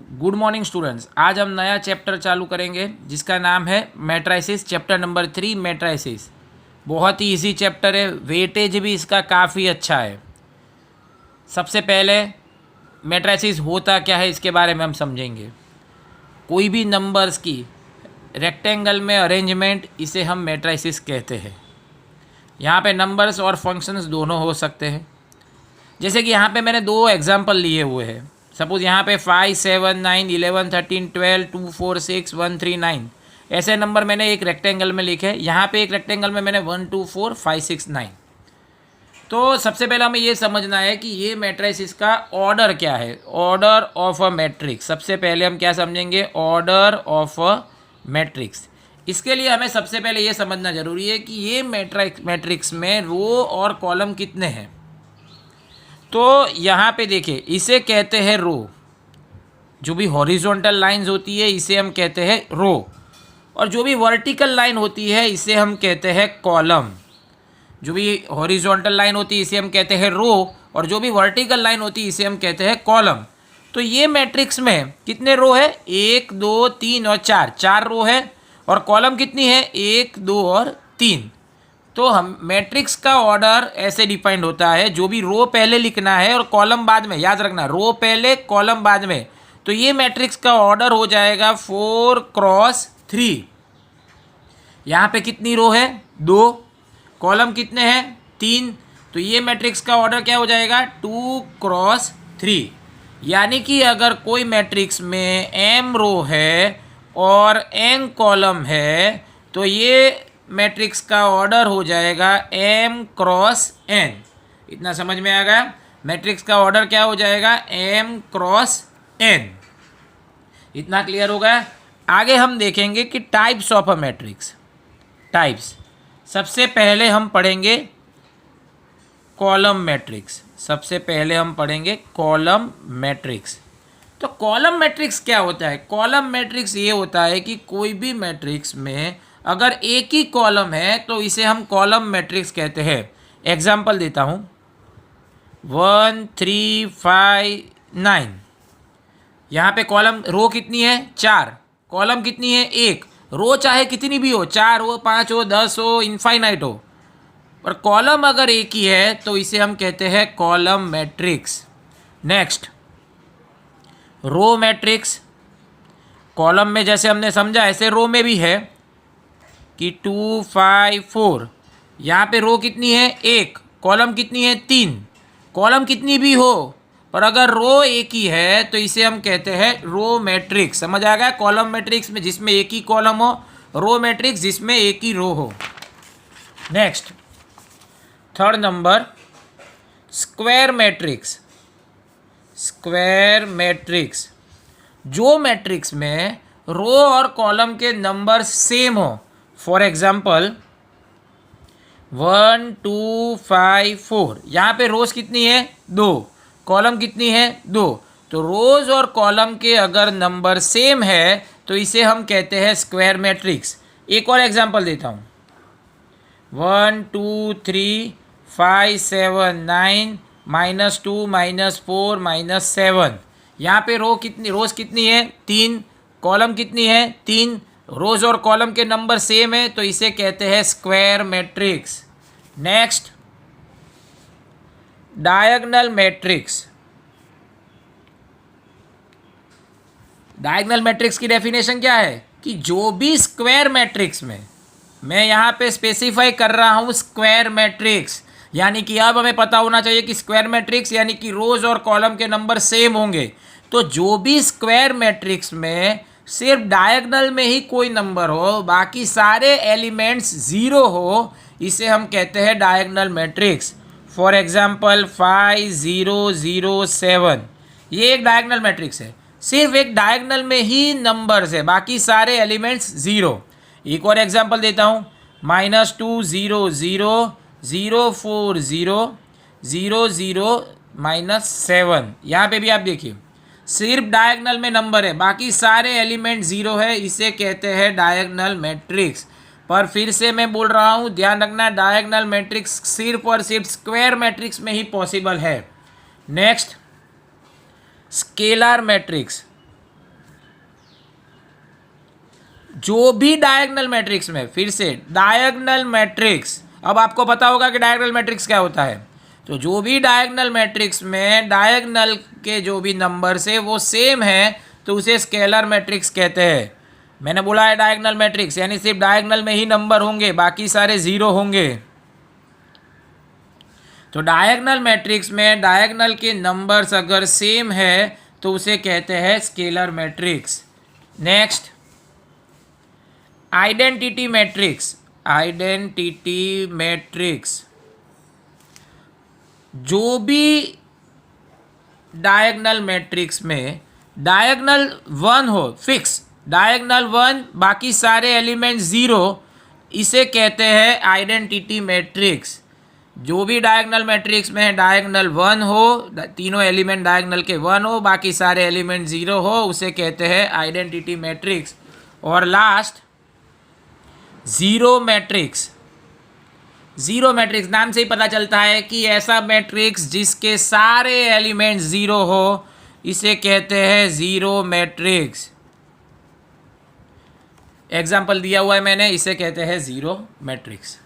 Good morning students. आज हम नया चैप्टर चालू करेंगे जिसका नाम है मैट्राइसिस, चैप्टर नंबर 3 मैट्राइसिस। बहुत ही इजी चैप्टर है, वेटेज भी इसका काफ़ी अच्छा है। सबसे पहले मैट्राइसिस होता क्या है इसके बारे में हम समझेंगे। कोई भी नंबर्स की रेक्टेंगल में अरेंजमेंट, इसे हम मैट्राइसिस कहते हैं। यहाँ पे नंबर्स और फंक्शंस दोनों हो सकते हैं। जैसे कि यहाँ पे मैंने दो एग्जाम्पल लिए हुए हैं। सपोज यहाँ पे 5, 7, 9, 11, 13, 12, 2, 4, 6, 1, 3, 9 ऐसे नंबर मैंने एक रेक्टेंगल में लिखे। यहाँ पे एक रेक्टेंगल में मैंने 1, 2, 4, 5, 6, 9। तो सबसे पहले हमें ये समझना है कि ये मैट्रिक्स का ऑर्डर क्या है। ऑर्डर ऑफ अ मैट्रिक्स, सबसे पहले हम क्या समझेंगे, ऑर्डर ऑफ अ मैट्रिक्स। इसके लिए हमें सबसे पहले ये समझना जरूरी है कि ये मैट्रिक्स में रो और कॉलम कितने हैं। तो यहाँ पे देखिए, इसे कहते हैं रो। जो भी हॉरिजॉन्टल लाइंस होती है इसे हम कहते हैं रो, और जो भी वर्टिकल लाइन होती है इसे हम कहते हैं कॉलम। जो भी हॉरिजॉन्टल लाइन होती है इसे हम कहते हैं रो, और जो भी वर्टिकल लाइन होती है इसे हम कहते हैं कॉलम। तो ये मैट्रिक्स में कितने रो है, 1, 2, 3 और 4, 4 रो है। और कॉलम कितनी है, 1, 2 और 3। तो हम मैट्रिक्स का ऑर्डर ऐसे डिफाइंड होता है, जो भी रो पहले लिखना है और कॉलम बाद में। याद रखना, रो पहले कॉलम बाद में। तो ये मैट्रिक्स का ऑर्डर हो जाएगा 4 क्रॉस 3। यहाँ पे कितनी रो है, 2। कॉलम कितने हैं, 3। तो ये मैट्रिक्स का ऑर्डर क्या हो जाएगा, 2 क्रॉस 3। यानी कि अगर कोई मैट्रिक्स में m रो है और n कॉलम है तो ये मैट्रिक्स का ऑर्डर हो जाएगा m क्रॉस n। इतना समझ में आ गया। मैट्रिक्स का ऑर्डर क्या हो जाएगा, m क्रॉस n। इतना क्लियर हो गया। आगे हम देखेंगे कि types of a matrix. Types, सबसे पहले हम पढ़ेंगे कॉलम मैट्रिक्स। सबसे पहले हम पढ़ेंगे कॉलम मैट्रिक्स। तो कॉलम मैट्रिक्स क्या होता है, कॉलम मैट्रिक्स ये होता है कि कोई भी मैट्रिक्स में अगर एक ही कॉलम है तो इसे हम कॉलम मैट्रिक्स कहते हैं। एग्जाम्पल देता हूँ, 1, 3, 5, 9। यहाँ पे कॉलम, रो कितनी है, 4। कॉलम कितनी है, 1। रो चाहे कितनी भी हो, 4 हो, 5 हो, 10 हो, इनफाइनाइट हो, पर कॉलम अगर एक ही है तो इसे हम कहते हैं column matrix. Next, row matrix. Column में जैसे हमने समझा ऐसे रो में भी है कि 2, 5, 4। यहाँ पे रो कितनी है, 1। कॉलम कितनी है, 3। कॉलम कितनी भी हो, पर अगर रो एक ही है तो इसे हम कहते हैं रो मैट्रिक्स। समझ आ गया। कॉलम मैट्रिक्स में जिसमें एक ही कॉलम हो, रो मैट्रिक्स जिसमें एक ही रो हो। Next, third number, square matrix. Square matrix, जो मैट्रिक्स में रो और कॉलम के नंबर सेम हो। For example 1, 2, 5, 4। यहाँ पे रोज कितनी है, 2। कॉलम कितनी है, 2। तो रोज और कॉलम के अगर नंबर सेम है तो इसे हम कहते हैं स्क्वायर मैट्रिक्स। एक और एग्जाम्पल देता हूँ, 1, 2, 3, 5, 7, 9, -2, -4, -7। यहाँ पे रोज कितनी है, 3। कॉलम कितनी है, 3। रोज और कॉलम के नंबर सेम है तो इसे कहते हैं square matrix. Next, diagonal matrix. Diagonal matrix की डेफिनेशन क्या है कि जो भी स्क्वायर मैट्रिक्स में, मैं यहाँ पे स्पेसिफाई कर रहा हूँ स्क्वायर मैट्रिक्स, यानी कि अब हमें पता होना चाहिए कि स्क्वायर मैट्रिक्स यानी कि रोज और कॉलम के नंबर सेम होंगे। तो जो भी स्क्वायर मैट्रिक्स में सिर्फ डायगोनल में ही कोई नंबर हो, बाकी सारे एलिमेंट्स 0 हो, इसे हम कहते हैं डायगोनल मैट्रिक्स। फॉर एग्जाम्पल 5, 0, 0, 7, ये एक डायगोनल मैट्रिक्स है। सिर्फ एक डायगोनल में ही नंबर्स है, बाकी सारे एलिमेंट्स 0। एक और एग्जाम्पल देता हूँ, -2, 0, 0, 0, 4, 0, 0, 0, -7। यहाँ पे भी आप देखिए सिर्फ डायगोनल में नंबर है, बाकी सारे एलिमेंट 0 है, इसे कहते हैं डायगोनल मैट्रिक्स। पर फिर से मैं बोल रहा हूँ, ध्यान रखना, डायगोनल मैट्रिक्स सिर्फ और सिर्फ स्क्वायर मैट्रिक्स में ही पॉसिबल है। Next, scalar matrix. जो भी डायगोनल मैट्रिक्स में, फिर से डायगोनल मैट्रिक्स, अब आपको पता होगा कि डायगोनल मैट्रिक्स क्या होता है। तो जो भी डायगोनल मैट्रिक्स में डायगोनल के जो भी नंबर्स है वो सेम है तो उसे स्केलर मैट्रिक्स कहते हैं। मैंने बोला है डायगोनल मैट्रिक्स यानी सिर्फ डायगोनल में ही नंबर होंगे, बाकी सारे ज़ीरो होंगे। तो डायगोनल मैट्रिक्स में डायगोनल के नंबर्स अगर सेम है तो उसे कहते हैं scalar matrix. Next, identity matrix. Identity matrix, जो भी डायगोनल मैट्रिक्स में डायगोनल 1 हो, फिक्स डायगोनल 1, बाकी सारे एलिमेंट 0, इसे कहते हैं आइडेंटिटी मैट्रिक्स। जो भी डायगोनल मैट्रिक्स में डायगोनल 1 हो, तीनों एलिमेंट डायगोनल के 1 हो, बाकी सारे एलिमेंट 0 हो, उसे कहते हैं आइडेंटिटी मैट्रिक्स। और last, zero matrix. Zero matrix नाम से ही पता चलता है कि ऐसा मैट्रिक्स जिसके सारे एलिमेंट 0 हो, इसे कहते हैं ज़ीरो मैट्रिक्स। एग्जाम्पल दिया हुआ है मैंने, इसे कहते हैं ज़ीरो मैट्रिक्स।